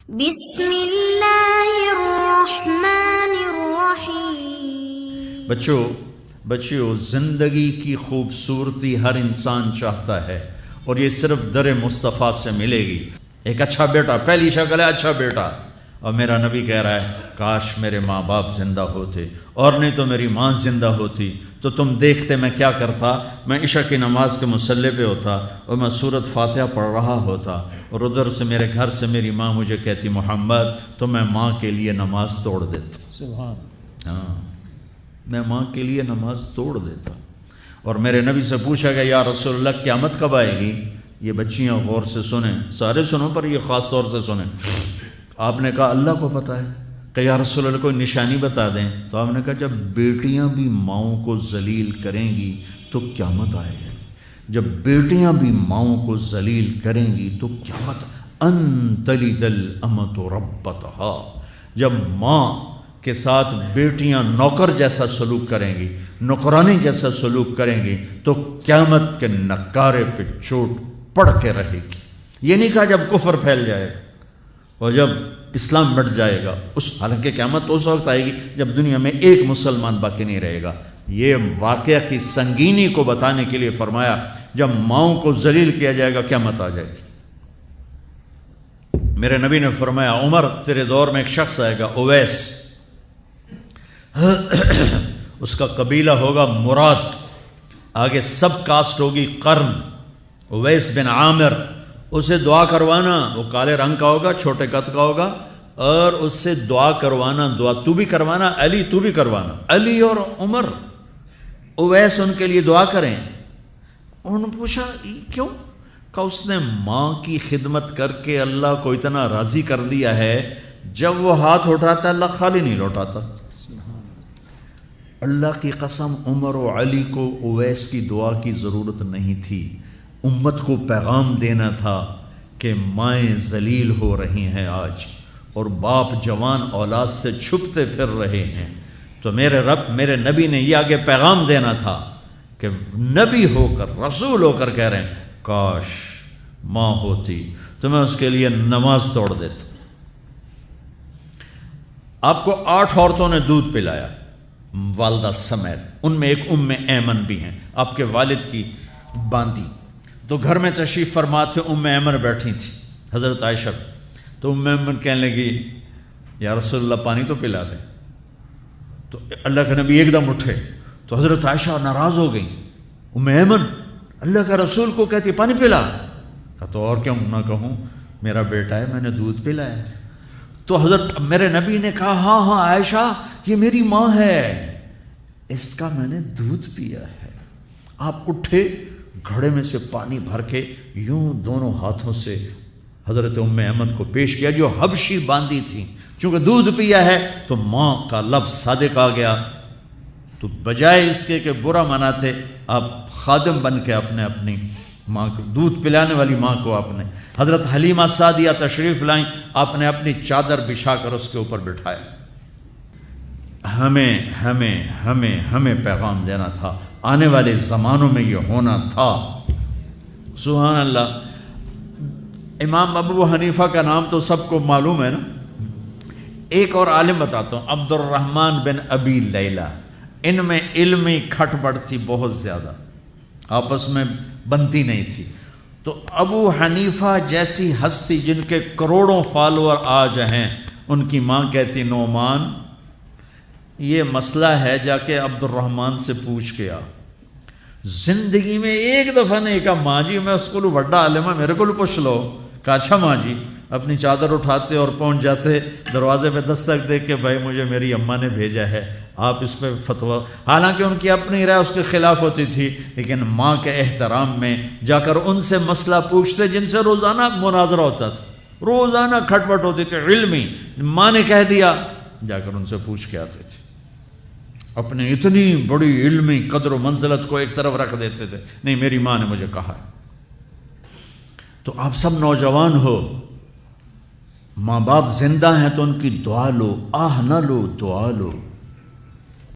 بسم اللہ الرحمن الرحیم۔ بچیوں زندگی کی خوبصورتی ہر انسان چاہتا ہے، اور یہ صرف در مصطفیٰ سے ملے گی۔ ایک اچھا بیٹا، پہلی شکل ہے اچھا بیٹا، اور میرا نبی کہہ رہا ہے کاش میرے ماں باپ زندہ ہوتے، اور نہیں تو میری ماں زندہ ہوتی تو تم دیکھتے میں کیا کرتا۔ میں عشاء کی نماز کے مصلی پہ ہوتا اور میں سورۃ فاتحہ پڑھ رہا ہوتا، اور ادھر سے میرے گھر سے میری ماں مجھے کہتی محمد، تو میں ماں کے لیے نماز توڑ دیتا۔ سبحان۔ ہاں، میں ماں کے لیے نماز توڑ دیتا۔ اور میرے نبی سے پوچھا گیا یا رسول اللہ قیامت کب آئے گی؟ یہ بچیاں غور سے سنیں، سارے سنو پر یہ خاص طور سے سنیں۔ آپ نے کہا اللہ کو پتہ ہے، کہ یا رسول اللہ کوئی نشانی بتا دیں۔ تو آپ نے کہا جب بیٹیاں بھی ماؤں کو ذلیل کریں گی تو قیامت آئے گی۔ جب بیٹیاں بھی ماؤں کو ذلیل کریں گی تو قیامت، ان تلد الامۃ ربتہا، جب ماں کے ساتھ بیٹیاں نوکر جیسا سلوک کریں گی، نوکرانی جیسا سلوک کریں گی تو قیامت کے نکارے پہ چوٹ پڑ کے رہے گی۔ یہ نہیں کہا جب کفر پھیل جائے گا اور جب اسلام مٹ جائے گا، حالانکہ قیامت اس وقت آئے گی جب دنیا میں ایک مسلمان باقی نہیں رہے گا۔ یہ واقعہ کی سنگینی کو بتانے کے لیے فرمایا جب ماؤں کو ذلیل کیا جائے گا قیامت آ جائے گی۔ میرے نبی نے فرمایا عمر تیرے دور میں ایک شخص آئے گا اویس، اس کا قبیلہ ہوگا مراد، آگے سب کاسٹ ہوگی قرن، اویس بن عامر۔ اسے دعا کروانا، وہ کالے رنگ کا ہوگا، چھوٹے قد کا ہوگا، اور اس سے دعا کروانا، دعا تو بھی کروانا، علی تو بھی کروانا، علی اور عمر اویس ان کے لیے دعا کریں۔ انہوں نے پوچھا کیوں؟ کہ اس نے ماں کی خدمت کر کے اللہ کو اتنا راضی کر دیا ہے، جب وہ ہاتھ اٹھاتا اللہ خالی نہیں لوٹاتا۔ اللہ کی قسم عمر و علی کو اویس کی دعا کی ضرورت نہیں تھی، امت کو پیغام دینا تھا کہ مائیں ذلیل ہو رہی ہیں آج، اور باپ جوان اولاد سے چھپتے پھر رہے ہیں۔ تو میرے رب، میرے نبی نے یہ آگے پیغام دینا تھا کہ نبی ہو کر، رسول ہو کر کہہ رہے ہیں کاش ماں ہوتی تو میں اس کے لیے نماز توڑ دیتا۔ آپ کو 8 عورتوں نے دودھ پلایا والدہ سمیت، ان میں ایک ام ایمن بھی ہیں، آپ کے والد کی باندی۔ تو گھر میں تشریف فرما تھے، ام ایمن بیٹھی تھی حضرت عائشہ، تو ام ایمن کہنے لگی یا رسول اللہ پانی تو پلا دیں۔ تو اللہ کے نبی ایک دم اٹھے، تو حضرت عائشہ ناراض ہو گئی، ام ایمن اللہ کا رسول کو کہتی پانی پلا، تو اور کیوں نہ کہوں، میرا بیٹا ہے، میں نے دودھ پلایا ہے۔ تو حضرت میرے نبی نے کہا ہاں ہاں عائشہ یہ میری ماں ہے، اس کا میں نے دودھ پیا ہے۔ آپ اٹھے، گھڑے میں سے پانی بھر کے یوں دونوں ہاتھوں سے حضرت ام ایمن کو پیش کیا جو حبشی باندی تھی، چونکہ دودھ پیا ہے تو ماں کا لفظ صادق آ گیا۔ تو بجائے اس کے کہ برا مناتے، آپ خادم بن کے اپنی ماں کو، دودھ پلانے والی ماں کو آپ نے، حضرت حلیمہ سعدیہ تشریف لائیں، آپ نے اپنی چادر بچھا کر اس کے اوپر بٹھایا۔ ہمیں پیغام دینا تھا، آنے والے زمانوں میں یہ ہونا تھا۔ سبحان اللہ۔ امام ابو حنیفہ کا نام تو سب کو معلوم ہے نا۔ ایک اور عالم بتاتا ہوں، عبد الرحمن بن ابی لیلہ، ان میں علمی کھٹ بڑھ تھی بہت زیادہ، آپس میں بنتی نہیں تھی۔ تو ابو حنیفہ جیسی ہستی جن کے کروڑوں فالوور آج ہیں، ان کی ماں کہتی نعمان یہ مسئلہ ہے، جا کے عبد الرحمن سے پوچھ کے آ۔ زندگی میں ایک دفعہ نہیں کہا ماں جی میں اس کو بڑا عالم ہے میرے کو پوچھ لو، کہا اچھا ماں جی۔ اپنی چادر اٹھاتے اور پہنچ جاتے، دروازے پہ دستک دے کے بھائی مجھے میری اماں نے بھیجا ہے، آپ اس پہ فتویٰ۔ حالانکہ ان کی اپنی رائے اس کے خلاف ہوتی تھی، لیکن ماں کے احترام میں جا کر ان سے مسئلہ پوچھتے جن سے روزانہ مناظرہ ہوتا تھا، روزانہ کھٹ پٹ ہوتی تھی علمی۔ ماں نے کہہ دیا، جا کر ان سے پوچھ کے آتے تھے، اپنی اتنی بڑی علمی قدر و منزلت کو ایک طرف رکھ دیتے تھے، نہیں میری ماں نے مجھے کہا ہے۔ تو آپ سب نوجوان ہو، ماں باپ زندہ ہیں تو ان کی دعا لو، آہ نہ لو، دعا لو۔